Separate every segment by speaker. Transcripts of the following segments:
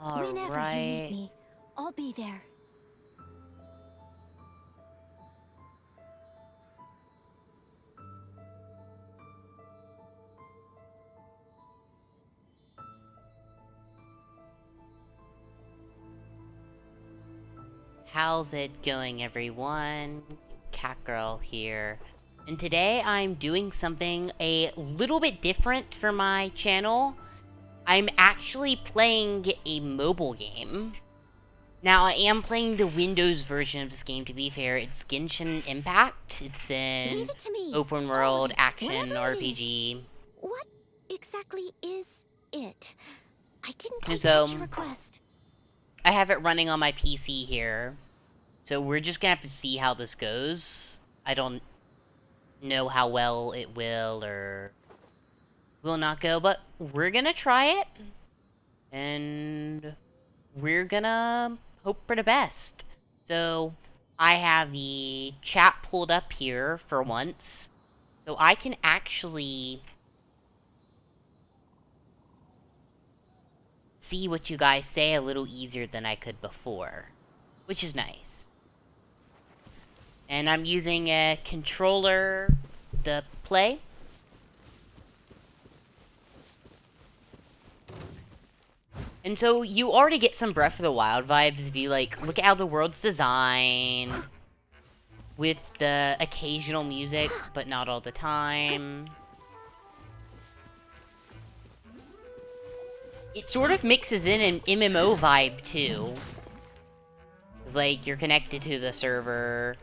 Speaker 1: Whenever you need
Speaker 2: Alright.
Speaker 1: me, I'll be there.
Speaker 2: How's it going, everyone? Catgirl here. And today I'm doing something a little bit different for my channel. I'm actually playing a mobile game. Now, I am playing the Windows version of this game, to be fair. It's Genshin Impact. It's
Speaker 1: Leave
Speaker 2: an
Speaker 1: it to me.
Speaker 2: open
Speaker 1: All of
Speaker 2: world
Speaker 1: it,
Speaker 2: action
Speaker 1: whatever it is.
Speaker 2: RPG.
Speaker 1: What exactly is it? I didn't
Speaker 2: And
Speaker 1: quite
Speaker 2: so,
Speaker 1: catch your request.
Speaker 2: I have it running on my PC here. So we're just gonna have to see how this goes. I don't know how well it will or will not go, but we're gonna try it. And we're gonna hope for the best. So, I have the chat pulled up here for once. So I can actually see what you guys say a little easier than I could before, which is nice. And I'm using a controller to play. And so you already get some Breath of the Wild vibes if you, like, look at how the world's designed. With the occasional music, but not all the time. It sort of mixes in an MMO vibe, too. It's like, you're connected to the server.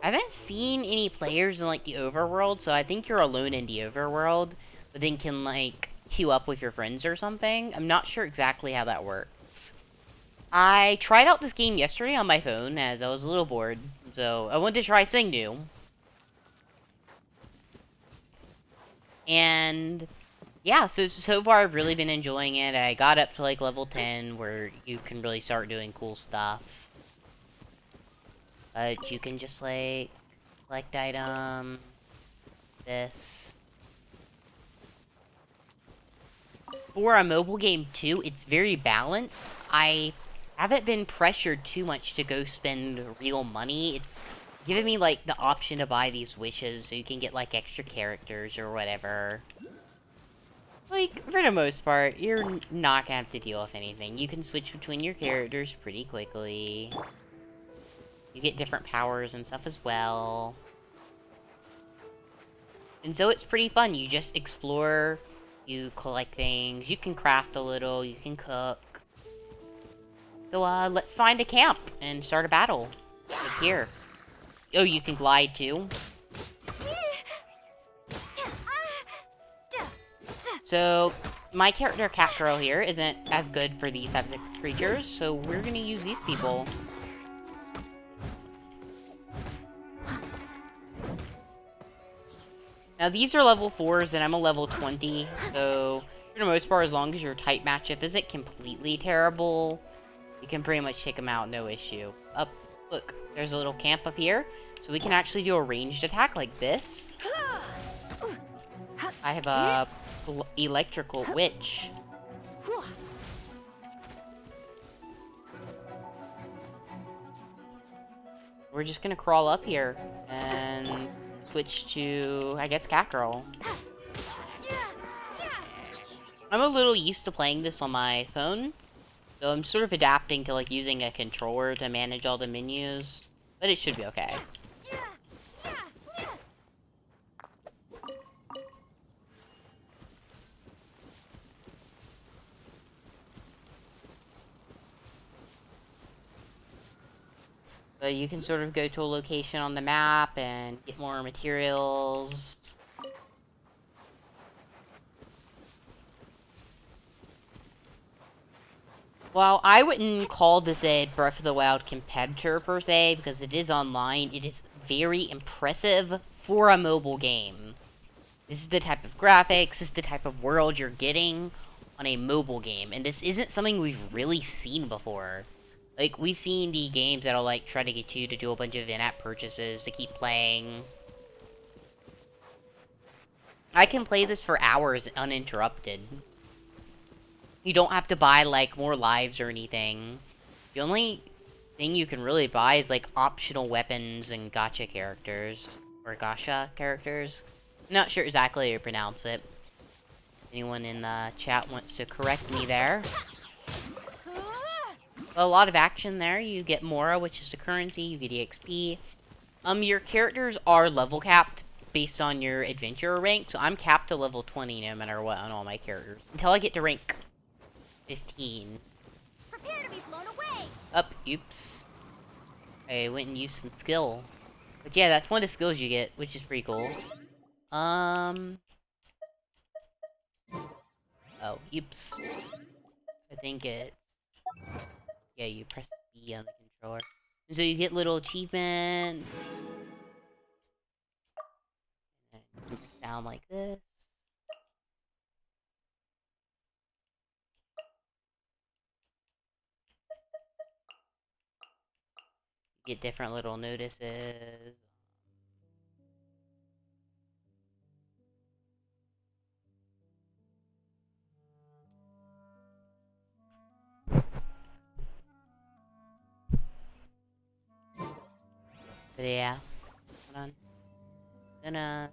Speaker 2: I haven't seen any players in, like, the overworld, so I think you're alone in the overworld, but then can, like, queue up with your friends or something. I'm not sure exactly how that works. I tried out this game yesterday on my phone, as I was a little bored, so I wanted to try something new. And yeah, so far I've really been enjoying it. I got up to like level 10 where you can really start doing cool stuff. But you can just like collect item, this. For a mobile game too, it's very balanced. I haven't been pressured too much to go spend real money. It's given me like the option to buy these wishes so you can get like extra characters or whatever. Like, for the most part, you're not gonna have to deal with anything. You can switch between your characters pretty quickly. You get different powers and stuff as well. And so it's pretty fun. You just explore, you collect things, you can craft a little, you can cook. So, let's find a camp and start a battle. Like here. Oh, you can glide too. So, my character, Catgirl here, isn't as good for these types of creatures, so we're gonna use these people. Now, these are level 4s, and I'm a level 20, so for the most part, as long as your type matchup isn't completely terrible, you can pretty much take them out, no issue. Up, look, there's a little camp up here, so we can actually do a ranged attack like this. I have a electrical witch. We're just gonna crawl up here and switch to, I guess, Catgirl. I'm a little used to playing this on my phone, so I'm sort of adapting to like using a controller to manage all the menus, but it should be okay. But you can sort of go to a location on the map and get more materials. Well, I wouldn't call this a Breath of the Wild competitor per se, because it is online. It is very impressive for a mobile game. This is the type of graphics, this is the type of world you're getting on a mobile game, and this isn't something we've really seen before. Like, we've seen the games that'll, like, try to get you to do a bunch of in-app purchases to keep playing. I can play this for hours uninterrupted. You don't have to buy, like, more lives or anything. The only thing you can really buy is, like, optional weapons and gacha characters. Or gacha characters. I'm not sure exactly how you pronounce it. Anyone in the chat wants to correct me there. A lot of action there. You get Mora, which is the currency. You get EXP. Your characters are level capped based on your adventurer rank. So I'm capped to level 20 no matter what on all my characters. Until I get to rank 15.
Speaker 1: Prepare to be blown away.
Speaker 2: Up, oops. I went and used some skill. But yeah, that's one of the skills you get, which is pretty cool. Oh, oops. I think it's... Yeah, you press B on the controller. And so you get little achievements. And down like this. You get different little notices. But yeah. Hold on. Gonna...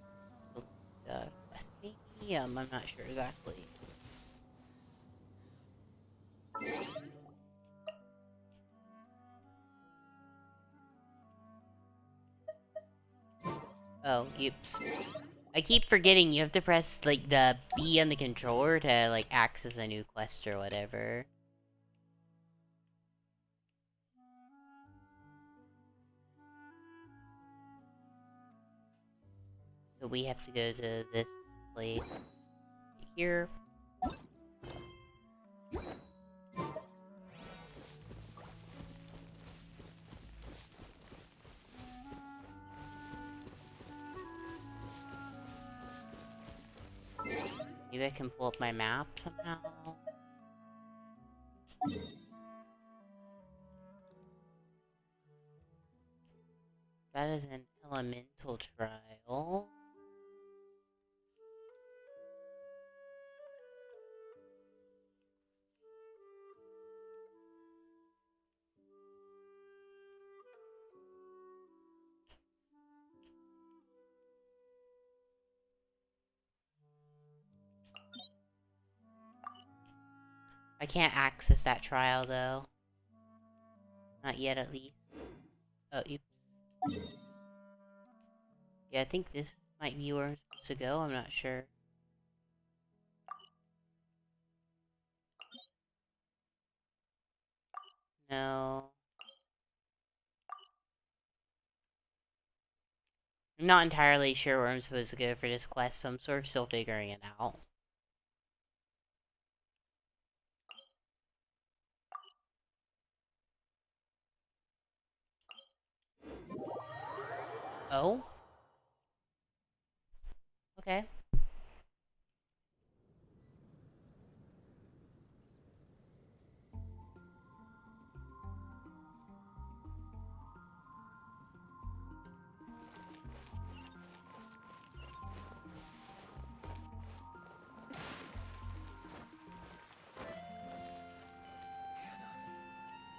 Speaker 2: quest maybe? I'm not sure exactly. Oh, oops. I keep forgetting you have to press, like, the B on the controller to, like, access a new quest or whatever. So we have to go to this place here. Maybe I can pull up my map somehow. That is an elemental trial. I can't access that trial though. Not yet, at least. Oh, oops. Yeah, I think this might be where I'm supposed to go. I'm not sure. No. I'm not entirely sure where I'm supposed to go for this quest, so I'm sort of still figuring it out. Oh? Okay.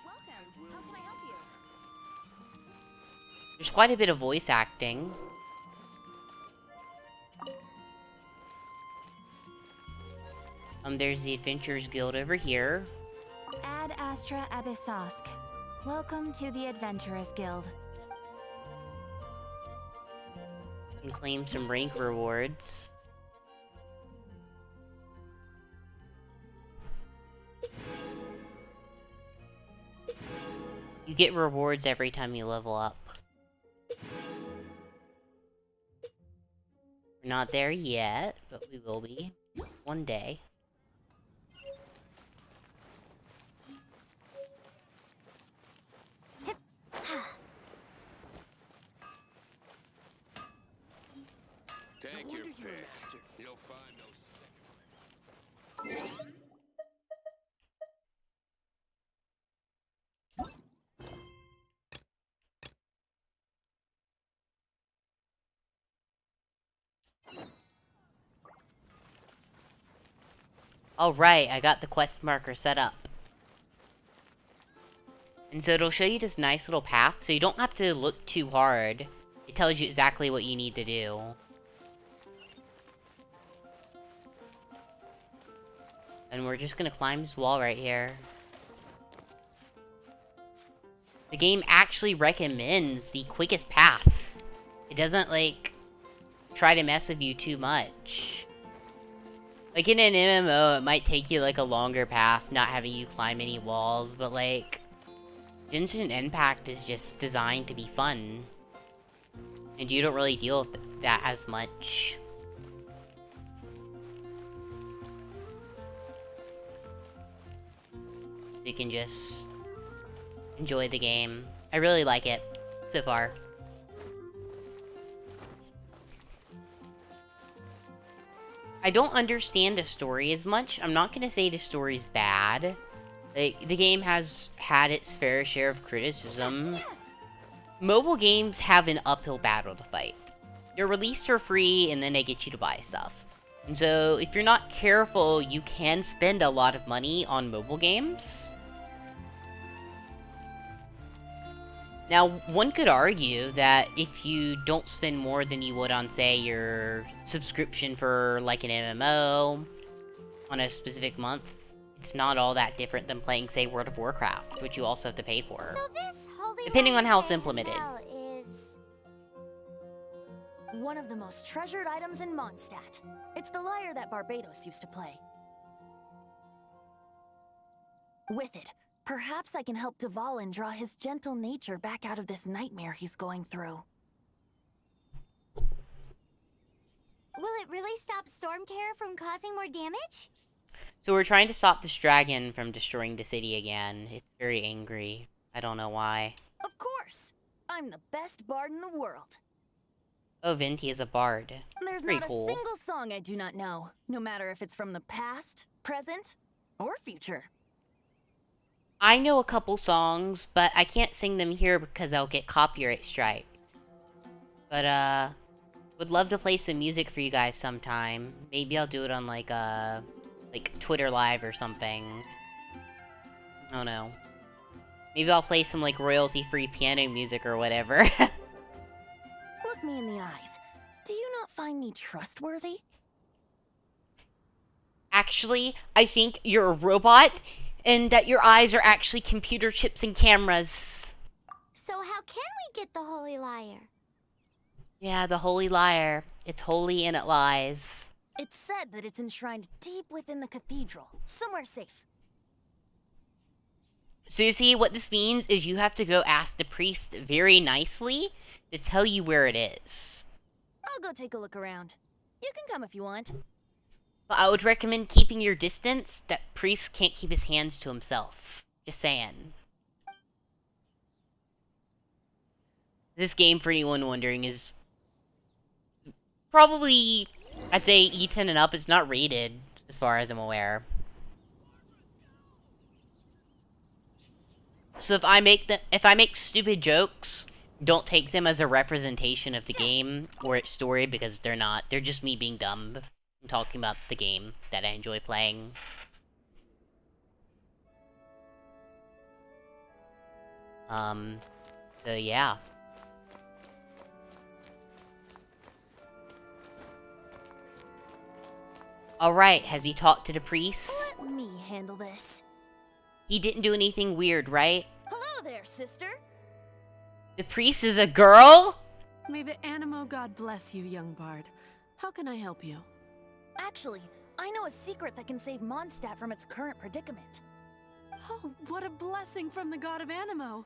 Speaker 1: Welcome. How can I help you?
Speaker 2: There's quite a bit of voice acting. There's the Adventurers Guild over here.
Speaker 3: Ad Astra Abyssosk. Welcome to the Adventurers Guild.
Speaker 2: And claim some rank rewards. You get rewards every time you level up. We're not there yet, but we will be. One day.
Speaker 4: Take your pick. You'll find no second.
Speaker 2: Alright, I got the quest marker set up. And so it'll show you this nice little path, so you don't have to look too hard. It tells you exactly what you need to do. And we're just gonna climb this wall right here. The game actually recommends the quickest path. It doesn't, like, try to mess with you too much. Like, in an MMO, it might take you, like, a longer path, not having you climb any walls, but, like, Genshin Impact is just designed to be fun. And you don't really deal with that as much. You can just enjoy the game. I really like it so far. I don't understand the story as much. I'm not gonna say the story's bad. Like, the game has had its fair share of criticism. Mobile games have an uphill battle to fight. They're released for free, and then they get you to buy stuff. And so, if you're not careful, you can spend a lot of money on mobile games. Now, one could argue that if you don't spend more than you would on, say, your subscription for, like, an MMO on a specific month, it's not all that different than playing, say, World of Warcraft, which you also have to pay for.
Speaker 1: So this holy
Speaker 2: Depending on how it's
Speaker 1: Land
Speaker 2: implemented.
Speaker 1: bell is...
Speaker 5: One of the most treasured items in Mondstadt. It's the lyre that Barbados used to play. With it, perhaps I can help Dvalin draw his gentle nature back out of this nightmare he's going through.
Speaker 1: Will it really stop Storm Terror from causing more damage?
Speaker 2: So we're trying to stop this dragon from destroying the city again. It's very angry. I don't know why.
Speaker 5: Of course! I'm the best bard in the world.
Speaker 2: Oh, Venti is a bard.
Speaker 5: There's
Speaker 2: Pretty
Speaker 5: not
Speaker 2: cool.
Speaker 5: a single song I do not know, no matter if it's from the past, present, or future.
Speaker 2: I know a couple songs, but I can't sing them here because I'll get copyright strike. But, would love to play some music for you guys sometime. Maybe I'll do it on, like Twitter Live or something. I don't know. Maybe I'll play some, like, royalty-free piano music or whatever.
Speaker 5: Look me in the eyes. Do you not find me trustworthy?
Speaker 2: Actually, I think you're a robot, and that your eyes are actually computer chips and cameras.
Speaker 1: So how can we get the holy lyre?
Speaker 2: Yeah, the holy lyre. It's holy and it lies.
Speaker 5: It's said that it's enshrined deep within the cathedral, somewhere safe.
Speaker 2: So you see, what this means is you have to go ask the priest very nicely to tell you where it is.
Speaker 5: I'll go take a look around. You can come if you want.
Speaker 2: But I would recommend keeping your distance. That priest can't keep his hands to himself. Just saying. This game, for anyone wondering, is probably, I'd say E10 and up. It's not rated, as far as I'm aware. So if I make stupid jokes, don't take them as a representation of the game or its story, because they're not. They're just me being dumb and talking about the game that I enjoy playing. So yeah. Alright, has he talked to the priest?
Speaker 5: Let me handle this.
Speaker 2: He didn't do anything weird, right?
Speaker 5: Hello there, sister.
Speaker 2: The priest is a girl?
Speaker 6: May the Animo god bless you, young bard. How can I help you?
Speaker 5: Actually, I know a secret that can save Mondstadt from its current predicament.
Speaker 6: Oh, what a blessing from the god of Animo!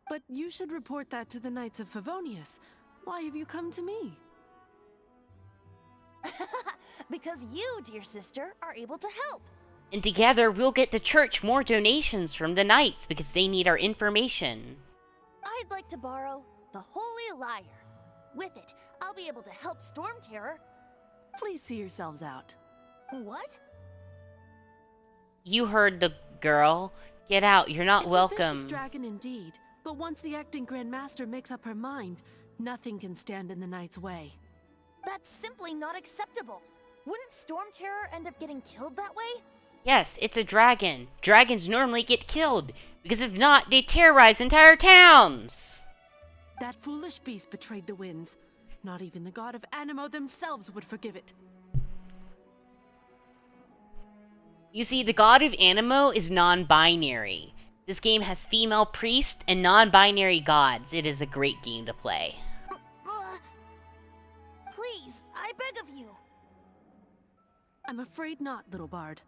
Speaker 6: But you should report that to the Knights of Favonius. Why have you come to me?
Speaker 5: Because you, dear sister, are able to help.
Speaker 2: And together we'll get the church more donations from the knights because they need our information.
Speaker 5: I'd like to borrow the Holy Lyre. With it, I'll be able to help Storm Terror.
Speaker 6: Please see yourselves out.
Speaker 5: What?
Speaker 2: You heard the girl. Get out, you're not
Speaker 6: It's
Speaker 2: welcome.
Speaker 6: a vicious dragon indeed, but once the acting Grand Master makes up her mind, nothing can stand in the knight's way.
Speaker 5: That's simply not acceptable. Wouldn't Storm Terror end up getting killed that way?
Speaker 2: Yes, it's a dragon. Dragons normally get killed, because if not, they terrorize entire towns.
Speaker 6: That foolish beast betrayed the winds. Not even the god of Animo themselves would forgive it.
Speaker 2: You see, the god of Animo is non-binary. This game has female priests and non-binary gods. It is a great game to play.
Speaker 5: Please, I beg of you.
Speaker 6: I'm afraid not, little bard.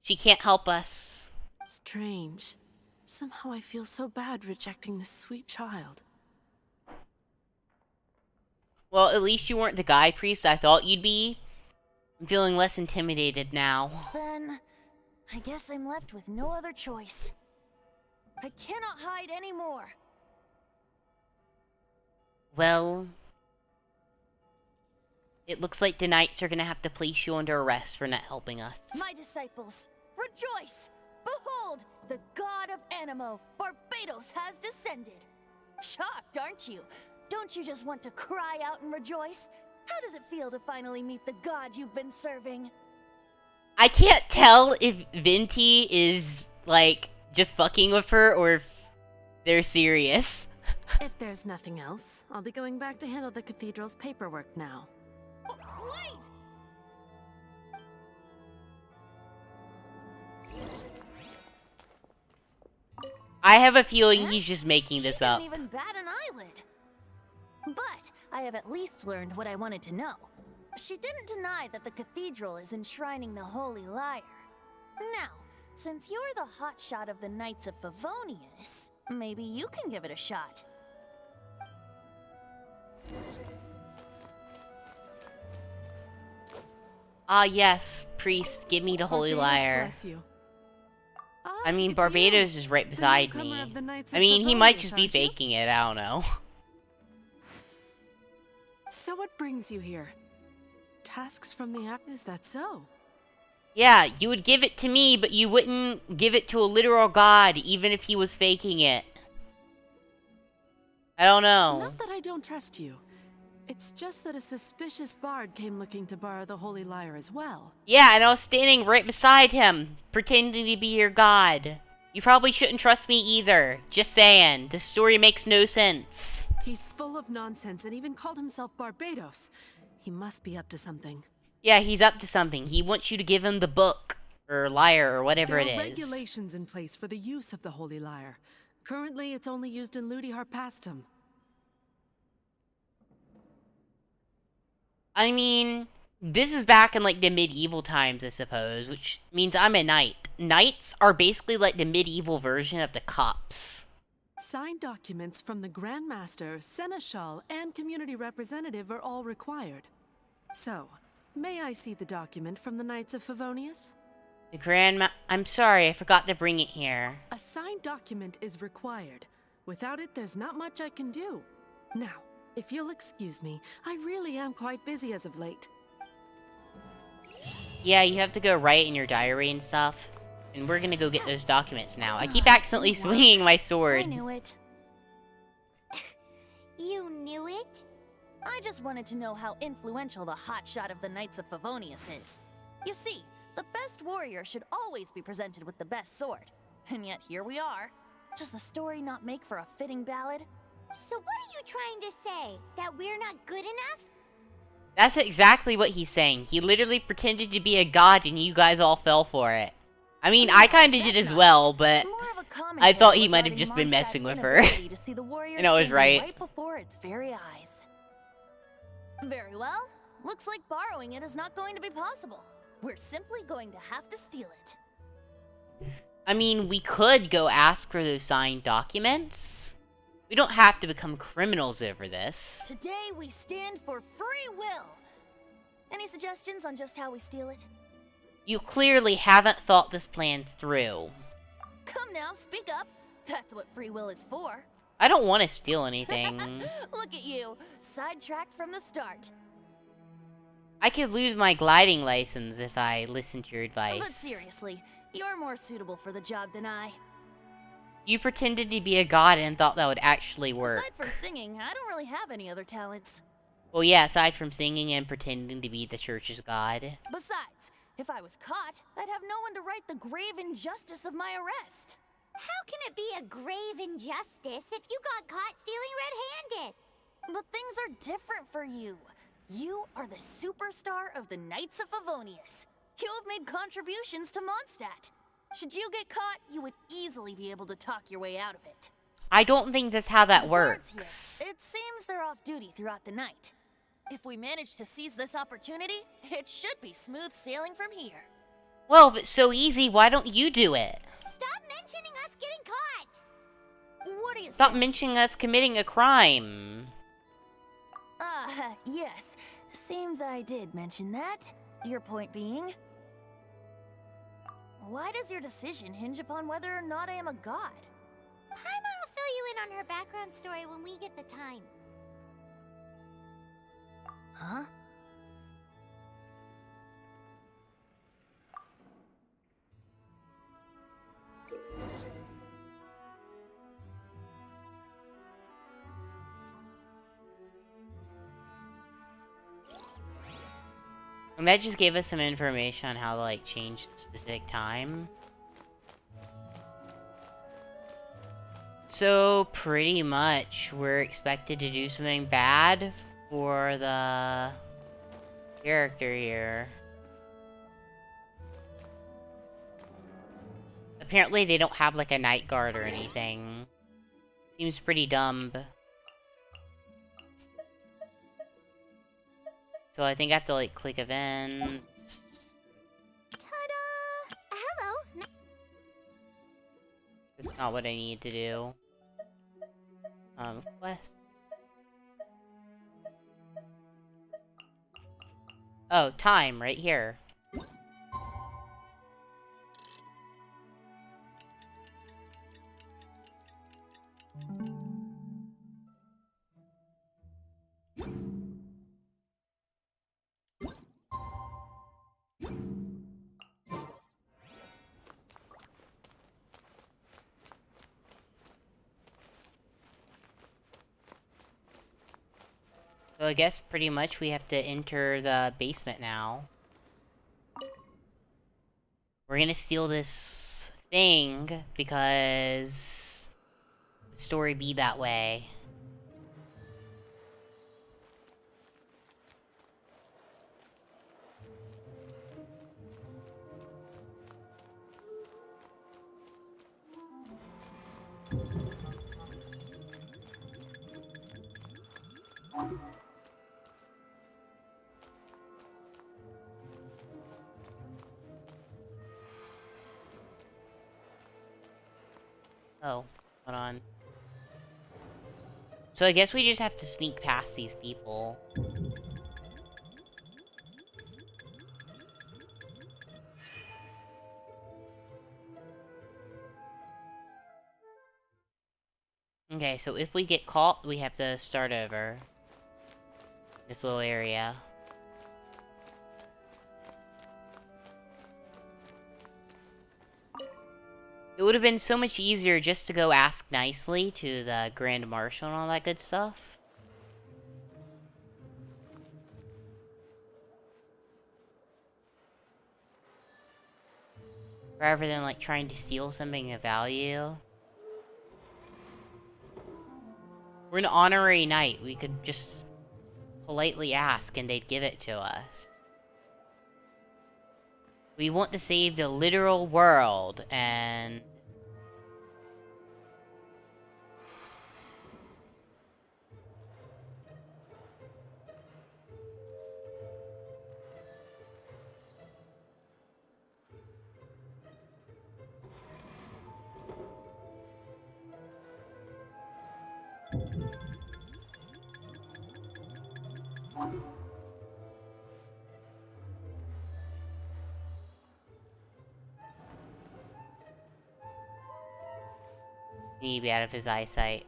Speaker 2: She can't help us.
Speaker 6: Strange. Somehow I feel so bad rejecting this sweet child.
Speaker 2: Well, at least you weren't the guy priest I thought you'd be. I'm feeling less intimidated now.
Speaker 5: Then, I guess I'm left with no other choice. I cannot hide anymore.
Speaker 2: Well, it looks like the knights are gonna have to place you under arrest for not helping us.
Speaker 5: My disciples, rejoice! Behold, the god of Animo, Barbados, has descended. Shocked, aren't you? Don't you just want to cry out and rejoice? How does it feel to finally meet the god you've been serving?
Speaker 2: I can't tell if Venti is, like, just fucking with her or if they're serious.
Speaker 6: If there's nothing else, I'll be going back to handle the cathedral's paperwork now.
Speaker 5: Wait!
Speaker 2: I have a feeling he's just making this
Speaker 5: She
Speaker 2: up.
Speaker 5: didn't even bat an eyelid. But I have at least learned what I wanted to know. She didn't deny that the cathedral is enshrining the Holy Lyre. Now, since you're the hotshot of the Knights of Favonius, maybe you can give it a shot.
Speaker 2: Ah, yes, priest, give me the Holy
Speaker 6: Barbados
Speaker 2: Lyre.
Speaker 6: bless you.
Speaker 2: I mean,
Speaker 6: It's
Speaker 2: Barbados
Speaker 6: you,
Speaker 2: is right
Speaker 6: the
Speaker 2: beside
Speaker 6: newcomer
Speaker 2: me.
Speaker 6: of the Knights
Speaker 2: I
Speaker 6: of
Speaker 2: mean, he might
Speaker 6: Favonius,
Speaker 2: just be
Speaker 6: aren't you?
Speaker 2: faking it, I don't know.
Speaker 6: So what brings you here? Tasks from the app, is that so?
Speaker 2: Yeah, you would give it to me, but you wouldn't give it to a literal god, even if he was faking it. I don't know.
Speaker 6: Not that I don't trust you. It's just that a suspicious bard came looking to borrow the Holy Lyre as well.
Speaker 2: Yeah, and I was standing right beside him, pretending to be your god. You probably shouldn't trust me either. Just saying, this story makes no sense.
Speaker 6: He's full of nonsense and even called himself Barbados. He must be up to something.
Speaker 2: Yeah, he's up to something. He wants you to give him the book, or lyre, or whatever it
Speaker 6: There are
Speaker 2: is.
Speaker 6: regulations in place for the use of the Holy Lyre. Currently, it's only used in Ludi Harpastum.
Speaker 2: I mean, this is back in, like, the medieval times, I suppose, which means I'm a knight. Knights are basically like the medieval version of the cops.
Speaker 6: Signed documents from the Grand Master, Seneschal, and Community Representative are all required. So, may I see the document from the Knights of Favonius?
Speaker 2: The I'm sorry, I forgot to bring it here.
Speaker 6: A signed document is required. Without it, there's not much I can do. Now, if you'll excuse me, I really am quite busy as of late.
Speaker 2: Yeah, you have to go write in your diary and stuff. And we're gonna go get those documents now. I keep accidentally swinging my
Speaker 5: I
Speaker 2: sword.
Speaker 5: knew it.
Speaker 1: You knew it?
Speaker 5: I just wanted to know how influential the hotshot of the Knights of Favonius is. You see, the best warrior should always be presented with the best sword. And yet here we are. Does the story not make for a fitting ballad?
Speaker 1: So what are you trying to say? That we're not good enough?
Speaker 2: That's exactly what he's saying. He literally pretended to be a god and you guys all fell for it. I mean, I kinda did as well, but
Speaker 5: More of a
Speaker 2: I thought he
Speaker 5: commentary
Speaker 2: might have
Speaker 5: regarding
Speaker 2: just been
Speaker 5: Mondstadt's
Speaker 2: messing with her.
Speaker 5: inability to see the warrior
Speaker 2: And I was
Speaker 5: standing
Speaker 2: right.
Speaker 5: before its very eyes. Very well. Looks like borrowing it is not going to be possible. We're simply going to have to steal it.
Speaker 2: I mean, we could go ask for those signed documents. We don't have to become criminals over this.
Speaker 5: Today we stand for free will. Any suggestions on just how we steal it?
Speaker 2: You clearly haven't thought this plan through.
Speaker 5: Come now, speak up. That's what free will is for.
Speaker 2: I don't want to steal anything.
Speaker 5: Look at you, sidetracked from the start.
Speaker 2: I could lose my gliding license if I listen to your advice.
Speaker 5: But seriously, you're more suitable for the job than I.
Speaker 2: You pretended to be a god and thought that would actually work.
Speaker 5: Aside from singing, I don't really have any other talents.
Speaker 2: Well, yeah, aside from singing and pretending to be the church's god.
Speaker 5: Besides, if I was caught, I'd have no one to right the grave injustice of my arrest.
Speaker 1: How can it be a grave injustice if you got caught stealing red-handed?
Speaker 5: But things are different for you. You are the superstar of the Knights of Favonius. You have made contributions to Mondstadt. Should you get caught, you would easily be able to talk your way out of it.
Speaker 2: I don't think that's how that
Speaker 5: The guards
Speaker 2: works.
Speaker 5: here, it seems they're off duty throughout the night. If we manage to seize this opportunity, it should be smooth sailing from here.
Speaker 2: Well, if it's so easy, why don't you do it?
Speaker 1: Stop mentioning us getting caught!
Speaker 5: What do you
Speaker 2: Stop
Speaker 5: say?
Speaker 2: mentioning us committing a crime.
Speaker 5: Yes. Seems I did mention that. Your point being? Why does your decision hinge upon whether or not I am a god?
Speaker 1: Paimon will fill you in on her background story when we get the time.
Speaker 5: Huh?
Speaker 2: And that just gave us some information on how to, like, change the specific time. So, pretty much, we're expected to do something bad for the character here. Apparently, they don't have, like, a night guard or anything. Seems pretty dumb. So I think I have to, like, click events.
Speaker 1: Ta-da! Hello!
Speaker 2: That's not what I need to do. Quest. Oh, time, right here. So I guess pretty much we have to enter the basement now. We're gonna steal this thing because the story be that way. Oh, hold on. So I guess we just have to sneak past these people. Okay, so if we get caught, we have to start over. This little area. It would have been so much easier just to go ask nicely to the Grand Marshal and all that good stuff. Rather than, like, trying to steal something of value. We're an honorary knight. We could just politely ask and they'd give it to us. We want to save the literal world, and... He need to be out of his eyesight.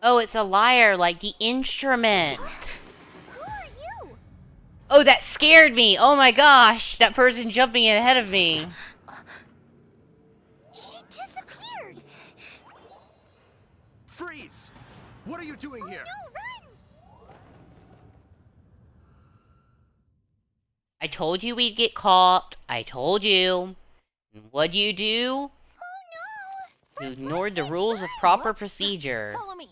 Speaker 2: Oh, it's a lyre, like the instrument.
Speaker 1: Who are you?
Speaker 2: Oh, that scared me. Oh my gosh, that person jumping ahead of me.
Speaker 1: She disappeared.
Speaker 7: Freeze! What are you doing here?
Speaker 1: No, run!
Speaker 2: I told you we'd get caught. I told you. And what'd you do?
Speaker 1: Oh no!
Speaker 2: You ignored the rules of proper procedure.
Speaker 5: Follow me.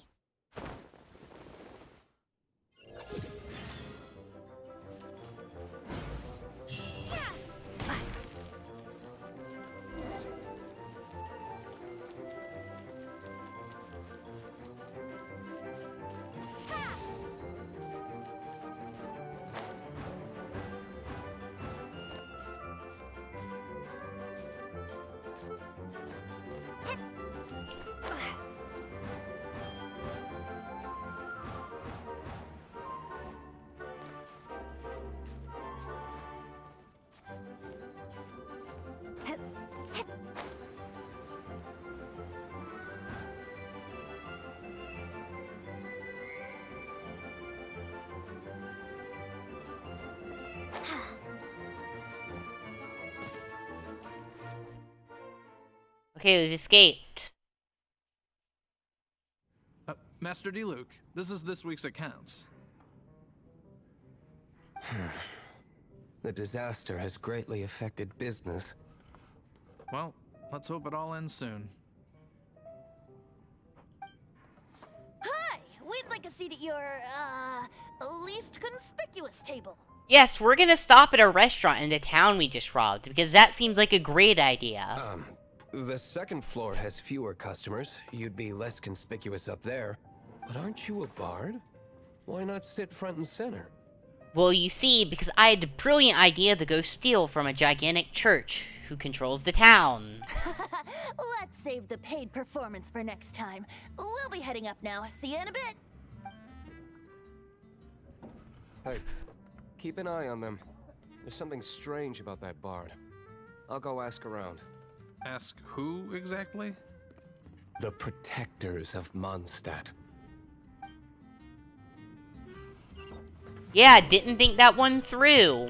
Speaker 2: Okay, we've escaped.
Speaker 7: Master D. Luke, this is this week's accounts.
Speaker 8: The disaster has greatly affected business.
Speaker 7: Well, let's hope it all ends soon.
Speaker 5: Hi! We'd like a seat at your, least conspicuous table.
Speaker 2: Yes, we're gonna stop at a restaurant in the town we just robbed, because that seems like a great idea.
Speaker 8: The second floor has fewer customers. You'd be less conspicuous up there. But aren't you a bard? Why not sit front and center?
Speaker 2: Well, you see, because I had the brilliant idea to go steal from a gigantic church who controls the town.
Speaker 5: Let's save the paid performance for next time. We'll be heading up now. See you in a bit.
Speaker 8: Hey, keep an eye on them. There's something strange about that bard. I'll go ask around.
Speaker 7: Ask who exactly?
Speaker 8: The protectors of Mondstadt.
Speaker 2: Yeah, didn't think that one through.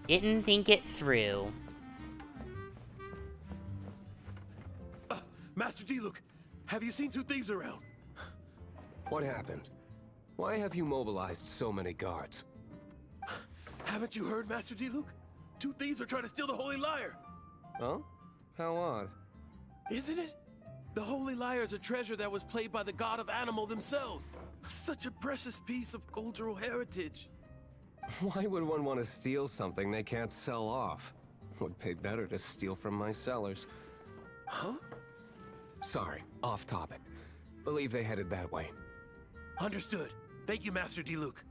Speaker 2: Didn't think it through.
Speaker 4: Master D. Luke, have you seen two thieves around?
Speaker 8: What happened? Why have you mobilized so many guards?
Speaker 4: Haven't you heard, Master D. Luke? Two thieves are trying to steal the Holy Lyre.
Speaker 8: Oh? How odd.
Speaker 4: Isn't it? The Holy Lyre is a treasure that was played by the god of animal themselves. Such a precious piece of cultural heritage.
Speaker 8: Why would one want to steal something they can't sell off? Would pay better to steal from my sellers.
Speaker 4: Huh?
Speaker 8: Sorry, off topic. Believe they headed that way.
Speaker 4: Understood. Thank you, Master D. Luke.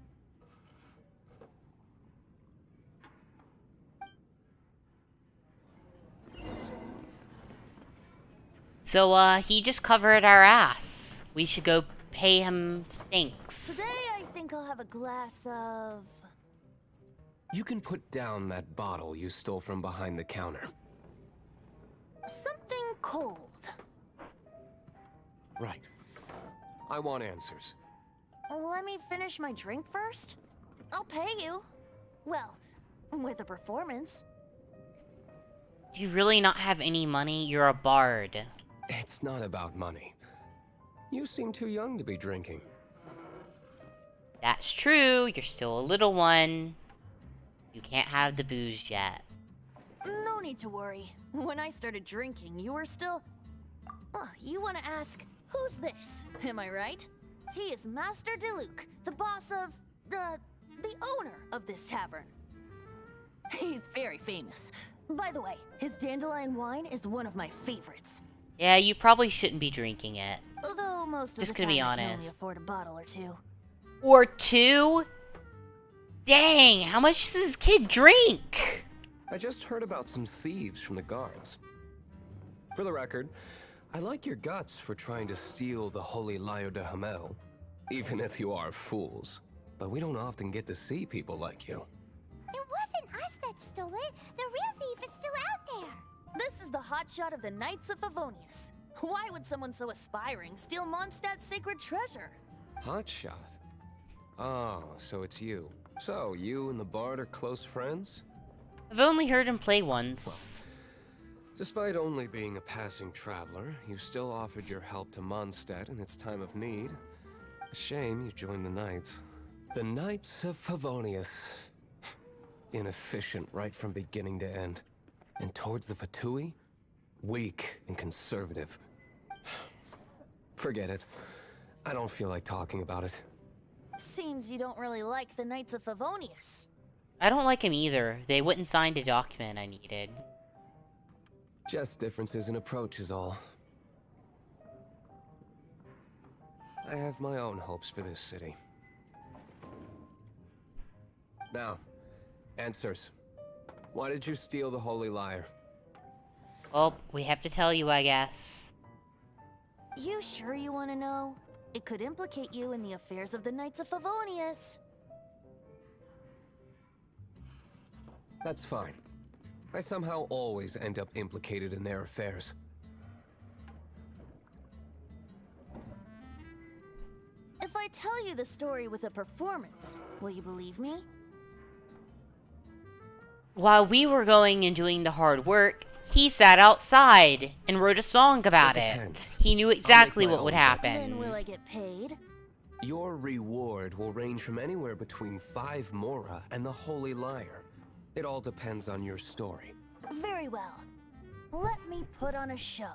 Speaker 2: So, he just covered our ass. We should go pay him thanks.
Speaker 5: Today I think I'll have a glass of...
Speaker 8: You can put down that bottle you stole from behind the counter.
Speaker 5: something cold.
Speaker 8: Right. I want answers.
Speaker 5: Let me finish my drink first. I'll pay you. Well, with a performance.
Speaker 2: Do you really not have any money? You're a bard.
Speaker 8: It's not about money. You seem too young to be drinking.
Speaker 2: That's true. You're still a little one. You can't have the booze yet.
Speaker 5: No need to worry. When I started drinking, you were still... Oh, you want to ask, who's this? Am I right? He is Master Diluc, the boss of... the owner of this tavern. He's very famous. By the way, his dandelion wine is one of my favorites.
Speaker 2: Yeah, you probably shouldn't be drinking it.
Speaker 5: Although most of
Speaker 2: Just
Speaker 5: the
Speaker 2: gonna
Speaker 5: time
Speaker 2: be
Speaker 5: I can only
Speaker 2: honest.
Speaker 5: afford a bottle or two.
Speaker 2: Or two? Dang, how much does this kid drink?
Speaker 8: I just heard about some thieves from the guards. For the record, I like your guts for trying to steal the Holy Lyre de Hamel, even if you are fools. But we don't often get to see people like you.
Speaker 1: It wasn't us that stole it. The real thief is still out there.
Speaker 5: This is the hotshot of the Knights of Favonius. Why would someone so aspiring steal Mondstadt's sacred treasure?
Speaker 8: Hotshot. Oh, so it's you. So, you and the Bard are close friends?
Speaker 2: I've only heard him play once.
Speaker 8: Despite only being a passing traveler, you still offered your help to Mondstadt in its time of need. A shame you joined the Knights. The Knights of Favonius. Inefficient right from beginning to end. And towards the Fatui? Weak and conservative. Forget it. I don't feel like talking about it.
Speaker 5: Seems you don't really like the Knights of Favonius.
Speaker 2: I don't like him either. They wouldn't sign the document I needed.
Speaker 8: Just differences in approach is all. I have my own hopes for this city. Now, answers. Why did you steal the Holy Lyre?
Speaker 2: Well, we have to tell you, I guess.
Speaker 5: You sure you want to know? It could implicate you in the affairs of the Knights of Favonius.
Speaker 8: That's fine. I somehow always end up implicated in their affairs.
Speaker 5: If I tell you the story with a performance, will you believe me?
Speaker 2: While we were going and doing the hard work, he sat outside and wrote a song about it.
Speaker 8: Depends.
Speaker 2: He knew exactly
Speaker 8: my
Speaker 2: what would
Speaker 8: own
Speaker 2: happen.
Speaker 5: Then will I get paid?
Speaker 8: Your reward will range from anywhere between 5 Mora and the Holy Lyre. It all depends on your story.
Speaker 5: Very well. Let me put on a show.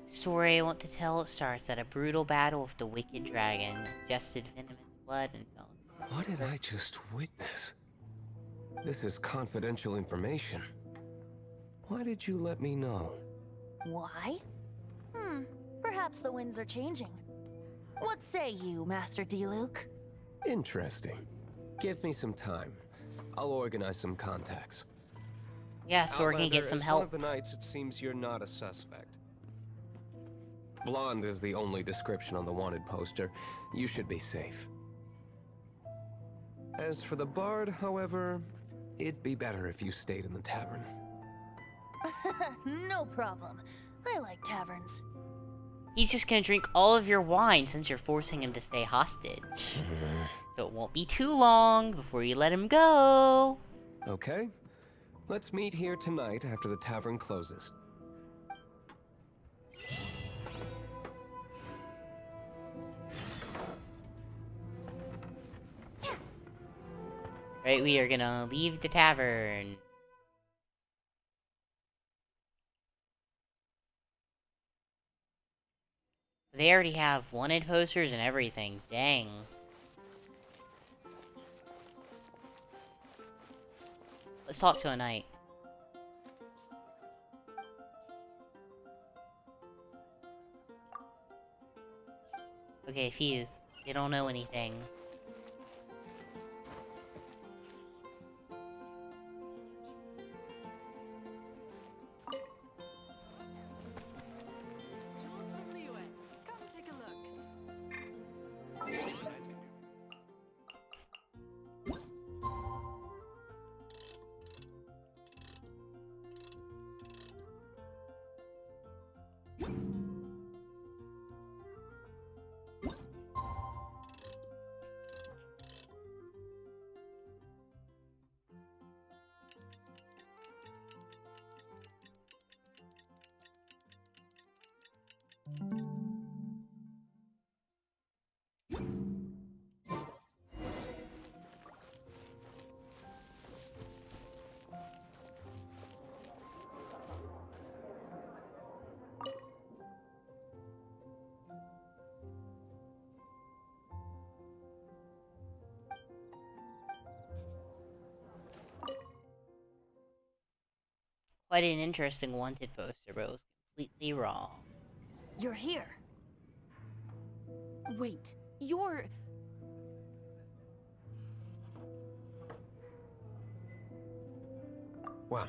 Speaker 2: Story I want to tell starts at a brutal battle with the wicked dragon, ingested venomous blood and fell.
Speaker 8: What did I just witness? This is confidential information. Why did you let me know?
Speaker 5: Why? Perhaps the winds are changing. What say you, Master Diluc?
Speaker 8: Interesting. Give me some time. I'll organize some contacts.
Speaker 2: Yeah, so we're gonna
Speaker 8: Outlander,
Speaker 2: get some
Speaker 8: as
Speaker 2: help.
Speaker 8: one of the Knights, it seems you're not a suspect. Blonde is the only description on the wanted poster. You should be safe. As for the Bard, however, it'd be better if you stayed in the tavern.
Speaker 5: No problem. I like taverns.
Speaker 2: He's just gonna drink all of your wine since you're forcing him to stay hostage. So it won't be too long before you let him go.
Speaker 8: Okay. Let's meet here tonight after the tavern closes.
Speaker 2: Right, we are gonna leave the tavern. They already have wanted posters and everything. Dang. Let's talk to a knight. Okay, phew. They don't know anything.
Speaker 6: Jewels from Liyue. Come take a look.
Speaker 2: Quite an interesting wanted poster, but it was completely wrong.
Speaker 5: You're here.
Speaker 6: Wait, you're...
Speaker 8: Well,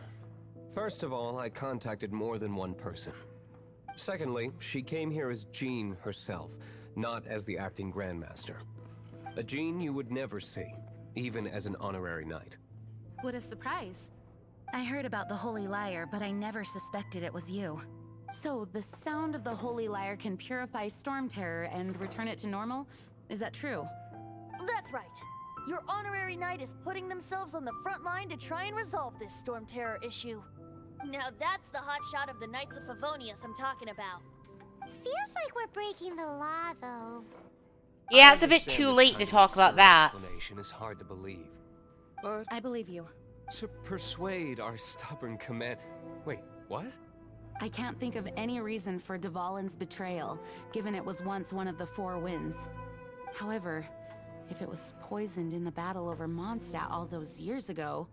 Speaker 8: first of all, I contacted more than one person. Secondly, she came here as Jean herself, not as the acting Grandmaster. A Jean you would never see. even as an honorary knight.
Speaker 3: What a surprise. I heard about the Holy Lyre, but I never suspected it was you. So, the sound of the Holy Lyre can purify Storm Terror and return it to normal? Is that true?
Speaker 5: That's right. Your honorary knight is putting themselves on the front line to try and resolve this Storm Terror issue. Now that's the hot shot of the Knights of Favonius I'm talking about.
Speaker 1: Feels like we're breaking the law, though.
Speaker 2: Yeah,
Speaker 8: I
Speaker 2: it's a bit
Speaker 8: understand
Speaker 2: too
Speaker 8: this
Speaker 2: late
Speaker 8: kind
Speaker 2: to
Speaker 8: of
Speaker 2: talk about
Speaker 8: absurd
Speaker 2: that.
Speaker 8: Explanation is hard to believe, but
Speaker 3: I believe you.
Speaker 8: to persuade our stubborn command. Wait, what?
Speaker 3: I can't think of any reason for Dvalin's betrayal, given it was once one of the Four Winds. However, if it was poisoned in the battle over Mondstadt all those years ago,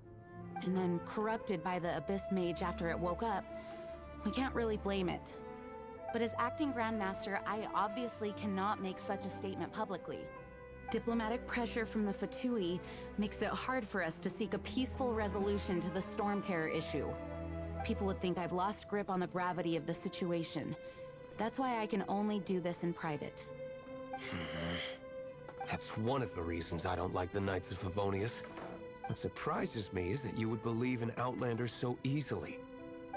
Speaker 3: and then corrupted by the Abyss Mage after it woke up, we can't really blame it. But as acting Grandmaster, I obviously cannot make such a statement publicly. Diplomatic pressure from the Fatui makes it hard for us to seek a peaceful resolution to the Storm Terror issue. People would think I've lost grip on the gravity of the situation. That's why I can only do this in private.
Speaker 8: That's one of the reasons I don't like the Knights of Favonius. What surprises me is that you would believe in Outlander so easily.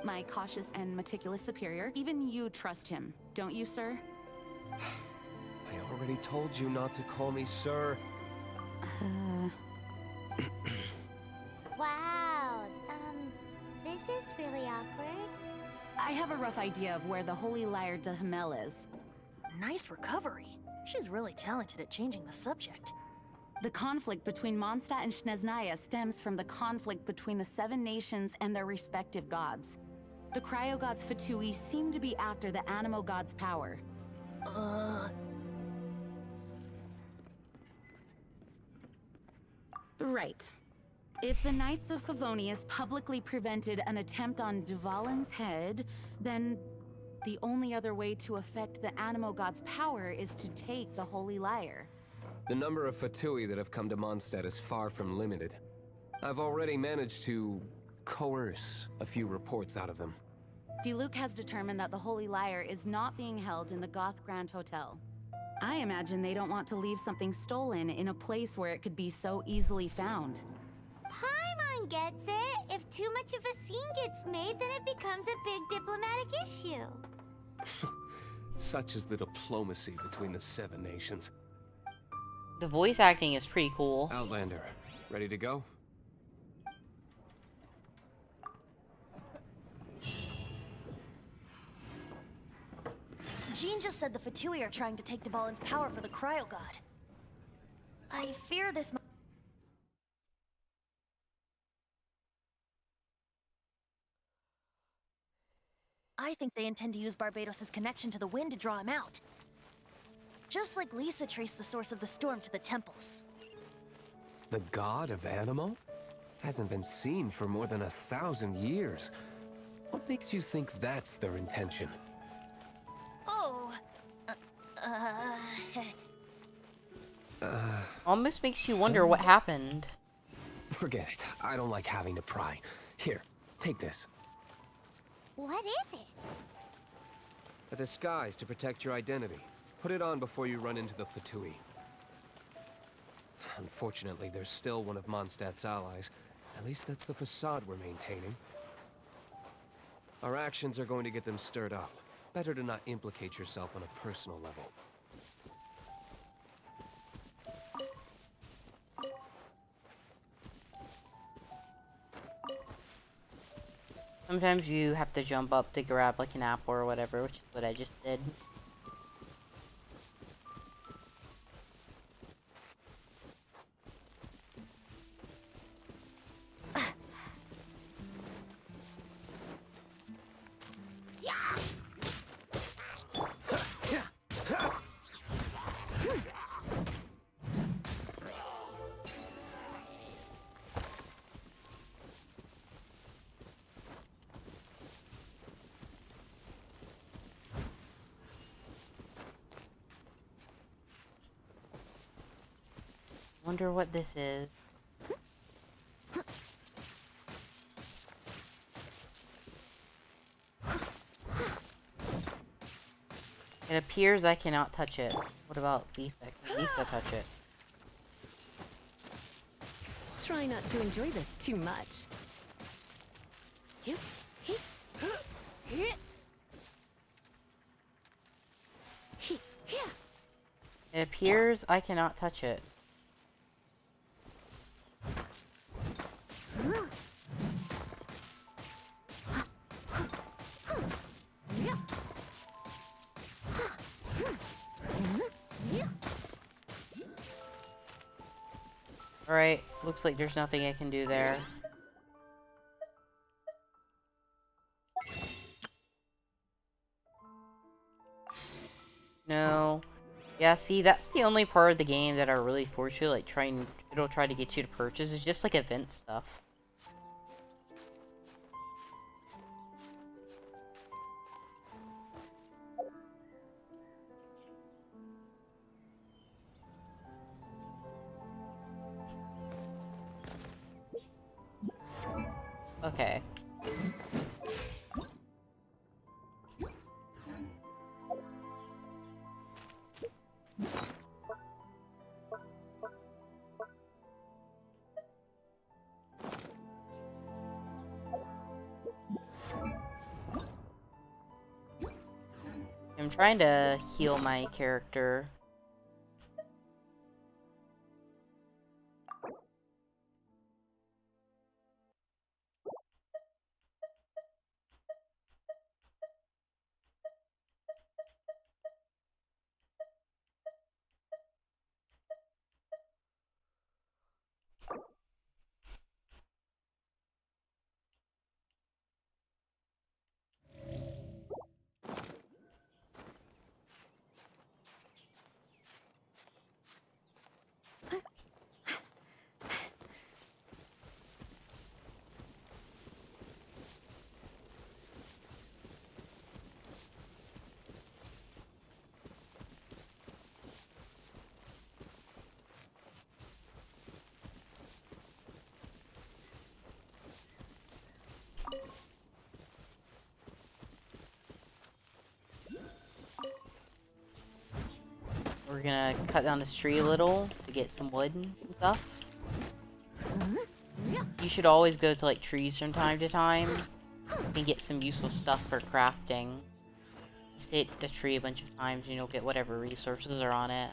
Speaker 3: My cautious and meticulous superior, even you trust him, don't you, sir?
Speaker 8: I already told you not to call me sir.
Speaker 1: Wow, this is really awkward.
Speaker 3: I have a rough idea of where the Holy Lyre de Hamel is.
Speaker 5: Nice recovery. She's really talented at changing the subject.
Speaker 3: The conflict between Mondstadt and Snezhnaya stems from the conflict between the Seven Nations and their respective gods. The Cryo-Gods Fatui seem to be after the Animo God's power. Right. If the Knights of Favonius publicly prevented an attempt on Dvalin's head, then the only other way to affect the Animo God's power is to take the Holy Lyre.
Speaker 8: The number of Fatui that have come to Mondstadt is far from limited. I've already managed to coerce a few reports out of them.
Speaker 3: Diluc has determined that the Holy Lyre is not being held in the Goth Grand Hotel. I imagine they don't want to leave something stolen in a place where it could be so easily found.
Speaker 1: Paimon gets it. If too much of a scene gets made, then it becomes a big diplomatic issue.
Speaker 8: Such is the diplomacy between the Seven Nations.
Speaker 2: The voice acting is pretty cool.
Speaker 8: Outlander, ready to go?
Speaker 5: Jean just said the Fatui are trying to take Dvalin's power for the Cryo God. I fear this might... I think they intend to use Barbados' connection to the wind to draw him out. Just like Lisa traced the source of the storm to the temples.
Speaker 8: The god of Animo? Hasn't been seen for more than 1,000 years. What makes you think that's their intention?
Speaker 5: Oh...
Speaker 2: Almost makes you wonder what happened.
Speaker 8: Forget it. I don't like having to pry. Here, take this.
Speaker 1: What is it?
Speaker 8: A disguise to protect your identity. Put it on before you run into the Fatui. Unfortunately, there's still one of Mondstadt's allies. At least that's the facade we're maintaining. Our actions are going to get them stirred up. Better to not implicate yourself on a personal level.
Speaker 2: Sometimes you have to jump up to grab like an apple or whatever, which is what I just did. Wonder what this is. It appears I cannot touch it. What about Lisa? Can Lisa touch it?
Speaker 6: try not to enjoy this too much.
Speaker 2: It appears I cannot touch it. Alright, looks like there's nothing I can do there. No. Yeah, see, that's the only part of the game that are really force you, like, it'll try to get you to purchase. It's just like event stuff. Okay. I'm trying to heal my character. We're gonna cut down this tree a little to get some wood and stuff. You should always go to like trees from time to time and get some useful stuff for crafting. Just hit the tree a bunch of times and you'll get whatever resources are on it.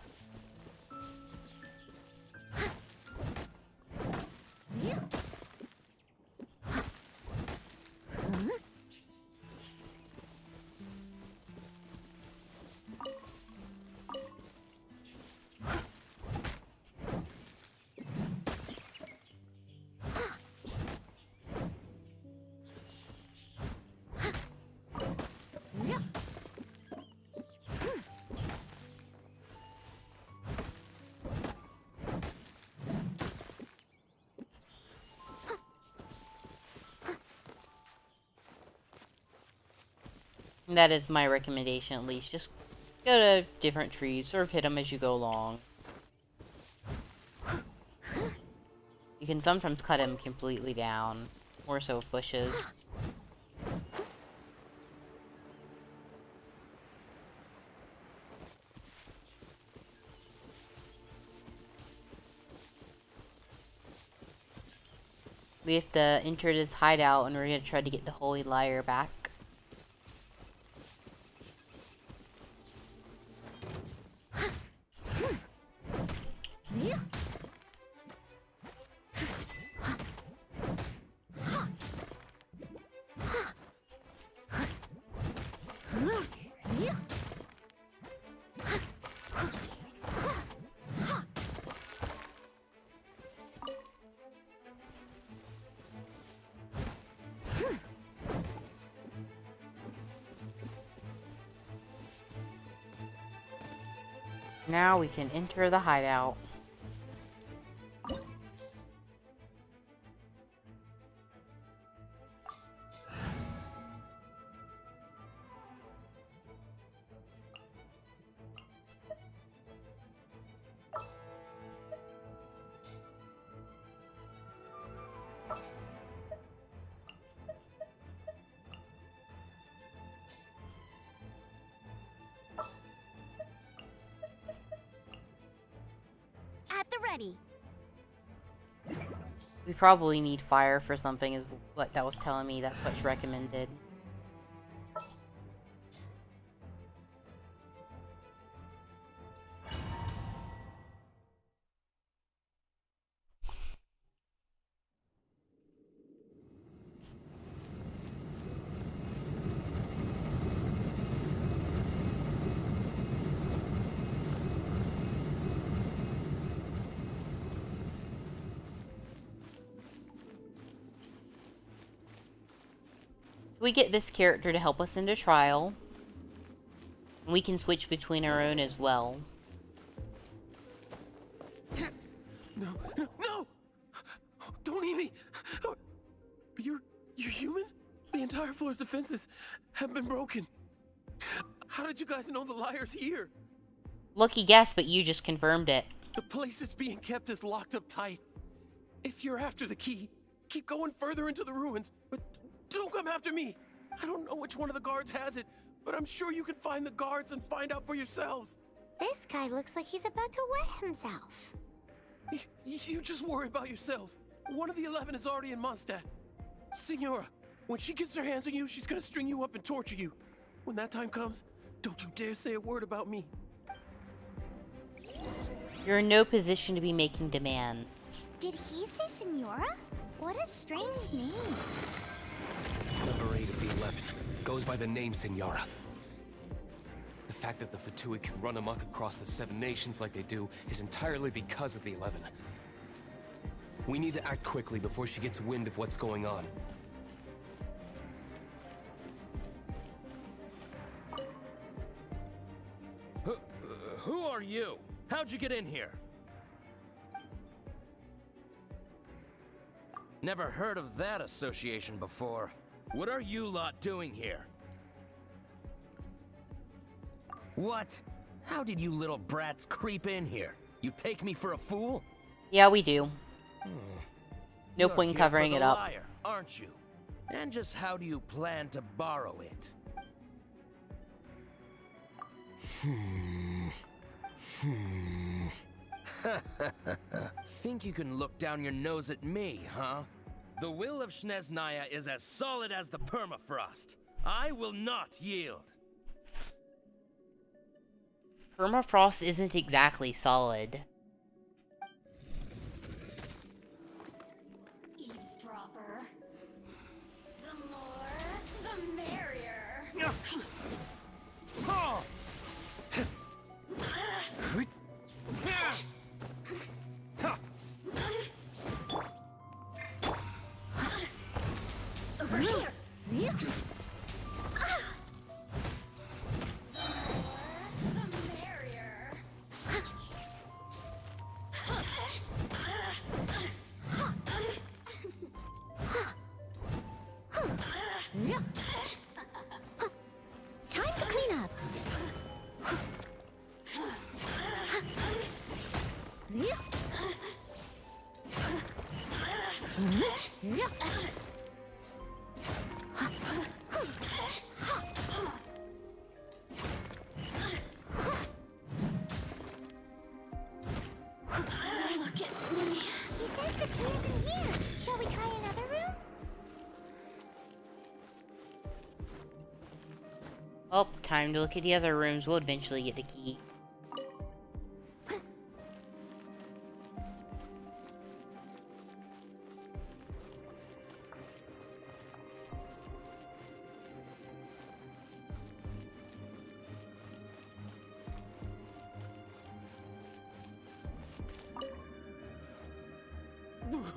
Speaker 2: That is my recommendation, at least. Just go to different trees, sort of hit them as you go along. You can sometimes cut them completely down, more so with bushes. We have to enter this hideout and we're gonna try to get the Holy Lyre back. Now we can enter the hideout.
Speaker 1: At the ready.
Speaker 2: We probably need fire for something, is what that was telling me. That's what's recommended. We get this character to help us into trial. And we can switch between our own as well.
Speaker 4: No, no, no! Don't eat me! You're human? The entire floor's defenses have been broken. How did you guys know the liar's here?
Speaker 2: Lucky guess, but you just confirmed it.
Speaker 4: The place it's being kept is locked up tight. If you're after the key, keep going further into the ruins, but don't come after me. I don't know which one of the guards has it, but I'm sure you can find the guards and find out for yourselves.
Speaker 1: This guy looks like he's about to wet himself.
Speaker 4: You just worry about yourselves. One of the 11 is already in Mondstadt. Signora, when she gets her hands on you, she's gonna string you up and torture you. When that time comes, don't you dare say a word about me.
Speaker 2: You're in no position to be making demands.
Speaker 1: Did he say Senora? What a strange name.
Speaker 8: Number 8 of the 11 goes by the name Senora. The fact that the Fatui can run amok across the 7 nations like they do is entirely because of the 11. We need to act quickly before she gets wind of what's going on.
Speaker 9: Who are you? How'd you get in here? Never heard of that association before. What are you lot doing here? What? How did you little brats creep in here? You take me for a fool?
Speaker 2: Yeah, we do. No
Speaker 9: You're
Speaker 2: point in
Speaker 9: here
Speaker 2: covering
Speaker 9: for
Speaker 2: it
Speaker 9: the
Speaker 2: up.
Speaker 9: Liar, aren't you? And just how do you plan to borrow it? Think you can look down your nose at me, huh? The will of Snezhnaya is as solid as the permafrost. I will not yield.
Speaker 2: Permafrost isn't exactly solid.
Speaker 5: Eavesdropper. The more, the merrier. Over here. The merrier.
Speaker 1: Time to clean up.
Speaker 5: Look at me.
Speaker 1: He says the key is in here. Shall we try another room?
Speaker 2: Oh, time to look at the other rooms. We'll eventually get the key.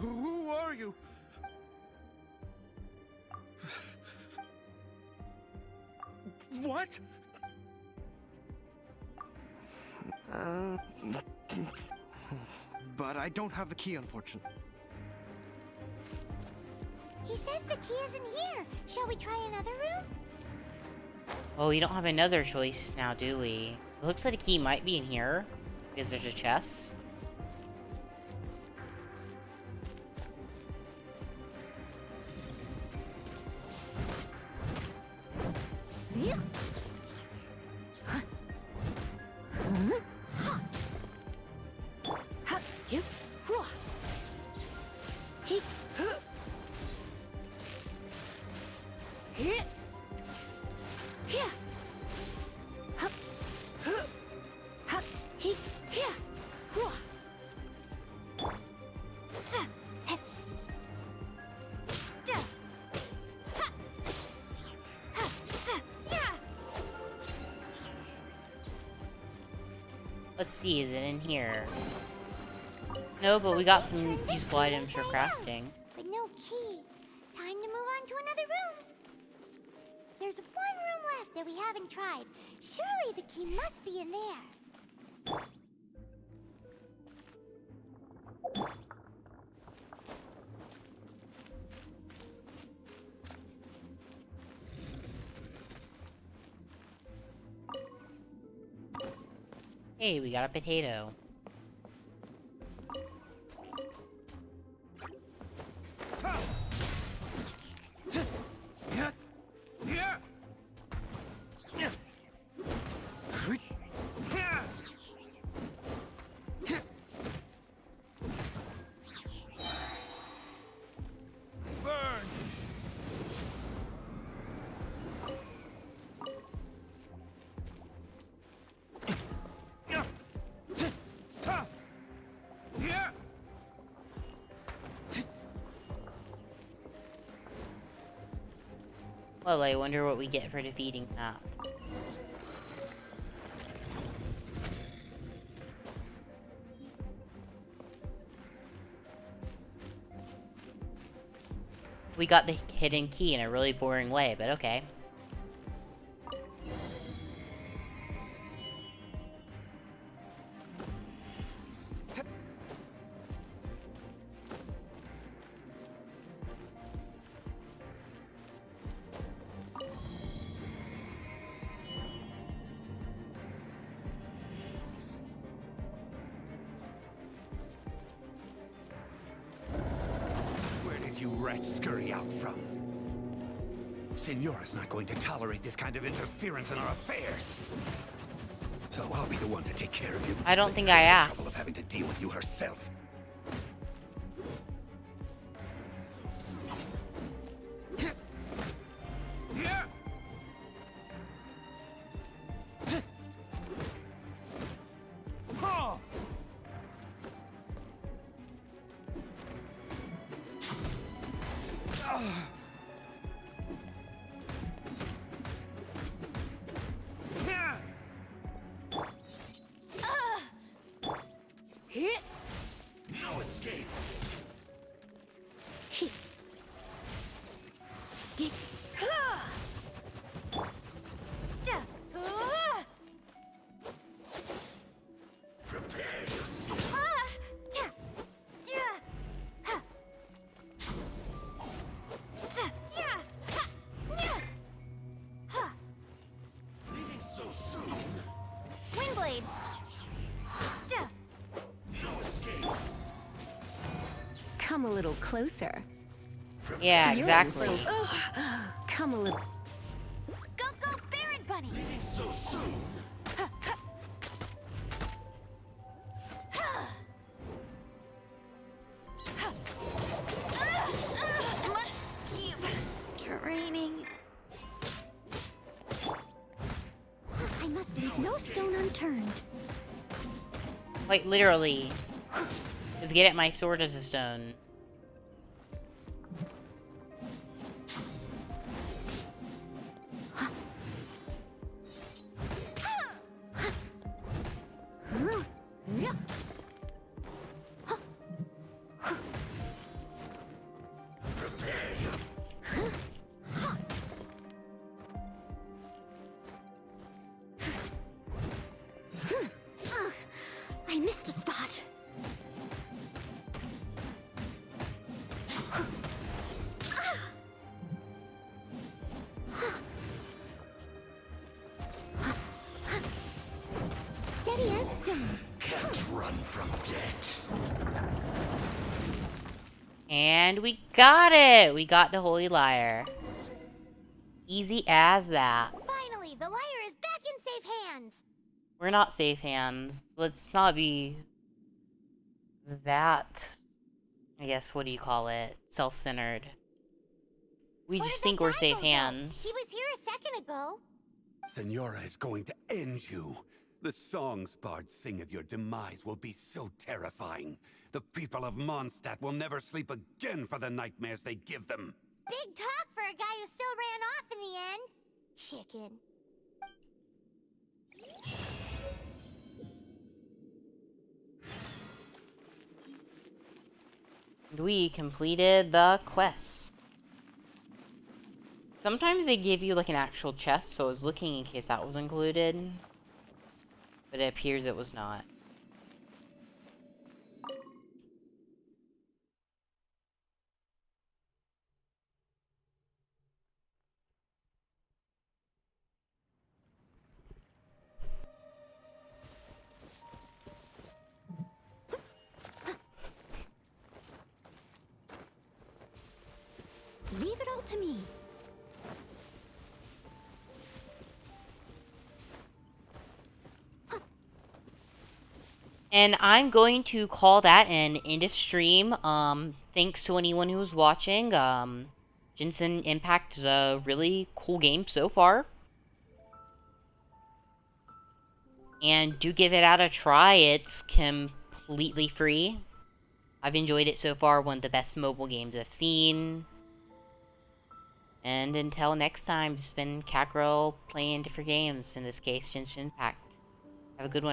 Speaker 4: Who are you? What?
Speaker 10: But I don't have the key, unfortunately.
Speaker 1: He says the key is in here. Shall we try another room?
Speaker 2: Oh, we don't have another choice now, do we? It looks like the key might be in here. Because there's a chest. Let's see, is it in here? No, but we got some useful items for crafting.
Speaker 1: But no key. Time to move on to another room. There's one room left that we haven't tried. Surely the key must be in there.
Speaker 2: Hey, we got a potato. Well, I wonder what we get for defeating that. We got the hidden key in a really boring way, but okay.
Speaker 11: You rats scurry out from? Senora's not going to tolerate this kind of interference in our affairs. So I'll be the one to take care of you.
Speaker 2: I don't think I asked.
Speaker 11: Trouble of having to deal with you herself. No escape. Prepare yourself. Leaving so soon.
Speaker 1: Windblade.
Speaker 11: No escape.
Speaker 12: Come a little closer.
Speaker 2: Yeah, exactly.
Speaker 12: Come a little.
Speaker 1: Go, go, Baron Bunny.
Speaker 11: Leaving so soon.
Speaker 5: Draining.
Speaker 1: I must leave no stone unturned.
Speaker 2: Like, literally. Just get at my sword as a stone.
Speaker 1: I missed a spot. Steady as stone.
Speaker 11: Can't run from death.
Speaker 2: And we got it! We got the Holy Lyre. Easy as that.
Speaker 1: Finally, the lyre is back in safe hands.
Speaker 2: We're not safe hands. Let's not be that, I guess, what do you call it? Self-centered. We
Speaker 1: Where
Speaker 2: just
Speaker 1: did
Speaker 2: think
Speaker 1: that
Speaker 2: we're
Speaker 1: guy
Speaker 2: safe
Speaker 1: go, though?
Speaker 2: hands.
Speaker 1: He was here a second ago.
Speaker 11: Senora is going to end you. The songs bards sing of your demise will be so terrifying. The people of Mondstadt will never sleep again for the nightmares they give them.
Speaker 1: Big talk for a guy who still ran off in the end. Chicken.
Speaker 2: We completed the quest. Sometimes they give you like an actual chest, so I was looking in case that was included. But it appears it was not.
Speaker 5: Leave it all to me.
Speaker 2: And I'm going to call that an end of stream. Thanks to anyone who was watching. Genshin Impact is a really cool game so far. And do give it out a try. It's completely free. I've enjoyed it so far. One of the best mobile games I've seen. And until next time, it's been Catgirl playing different games. In this case, Genshin Impact. Have a good one.